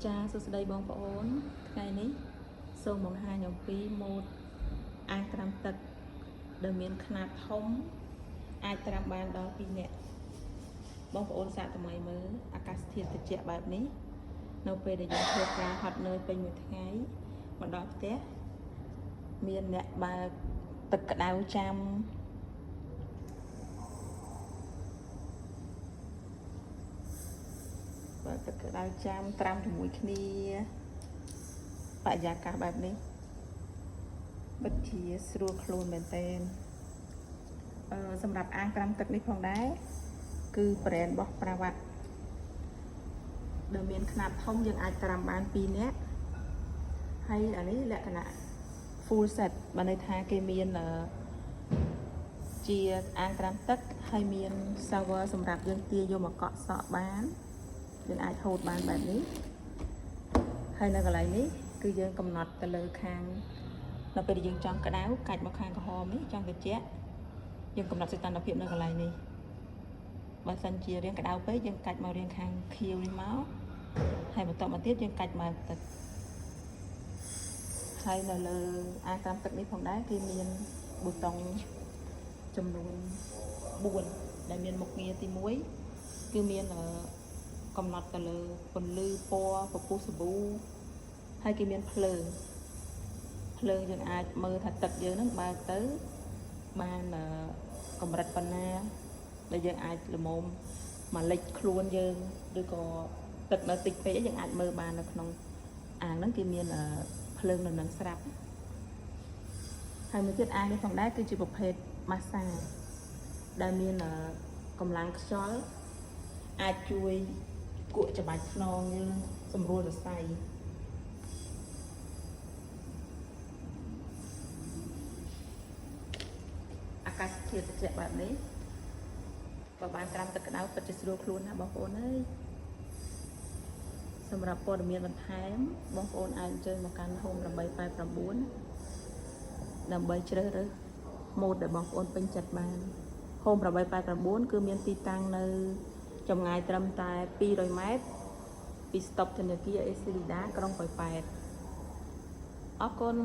ចាសួស្តីបងប្អូនថ្ងៃនេះសូមបង្ហាញអំពីម៉ូដអាងត្រាំទឹកដែលមានຂະຫນាតធំអាចត្រាំបានដល់2នាក់បងប្អូនសាកថ្មីមើលអាកាសធាតុត្រជាក់បែបនេះនៅពេលដែលយើងធ្វើការហត់នឿយពេញមួយថ្ងៃមកដល់ផ្ទះមានអ្នកបើកទឹកក្តៅចាំបើទឹកក្តៅចាំត្រាំជាមួយគ្នាបរិយាកាសបែបនេះពិតជាស្រួលខ្លួនមែនទែនសម្រាប់អាងត្រាំទឹកនេះផងដែរគឺ brand របស់ Prawat ដែលមានຂະຫນាតធំយើងអាចត្រាំបាន2នាក់ហើយអានេះលក្ខណៈ full set បើន័យថាគេមានជាអាងត្រាំទឹកហើយមាន shower សម្រាប់យើងទាញយកមកកក់សក់បានយើងអាចហូតបានបែបនេះហើយនៅកន្លែងនេះគឺយើងកំណត់ទៅលើខាងនៅពេលដែលយើងចង់ក្តៅកាច់មកខាងក្រហមនេះចង់ត្រជាក់យើងកំណត់សីតុណ្ហភាពនៅកន្លែងនេះបើសិនជារាងក្តៅពេកយើងកាច់មករាងខាងខៀវនេះមកហើយបន្តមកទៀតយើងកាច់មកទឹកហើយនៅលើអាងត្រាំទឹកនេះផងដែរគឺមានប៊ូតុងចំនួន4ដែលមានមុខងារទី1គឺមានកំណត់ទៅលើពន្លឺពណ៌ពពុះសាប៊ូហើយគេមានភ្លើងយើងអាចមើលថាទឹកយើងនឹងបើកទៅបានកម្រិតប៉ុណ្ណាដែលយើងអាចល្មមមកលិចខ្លួនយើងឬក៏ទឹកនៅតិចពេកយើងអាចមើលបាននៅក្នុងអាងហ្នឹងគេមានភ្លើងនៅនឹងស្រាប់ហើយមួយទៀតអាងនេះផងដែរគឺជាប្រភេទម៉ាស្សាដែលមានកម្លាំងខ្យល់អាចជួយគក់ច្បាច់ខ្នងយើងសម្រួលសរសៃអាកាសធាតុត្រជាក់បែបនេះបើបានត្រាំទឹកក្តៅពិតជាស្រួលខ្លួនណាបងប្អូនអើយសម្រាប់ព័ត៌មានបន្ថែមបងប្អូនអាចអញ្ជើញមកកាន់ Home 889ដើម្បីជ្រើសរើសម៉ូដដែលបងប្អូនពេញចិត្តបាន Home 889គឺមានទីតាំងនៅចម្ងាយត្រឹមតែ200ម៉ែត្រពីស្តុបធនាគារអេស៊ីលីដាក្រុងប៉ោយប៉ែតអរគុណ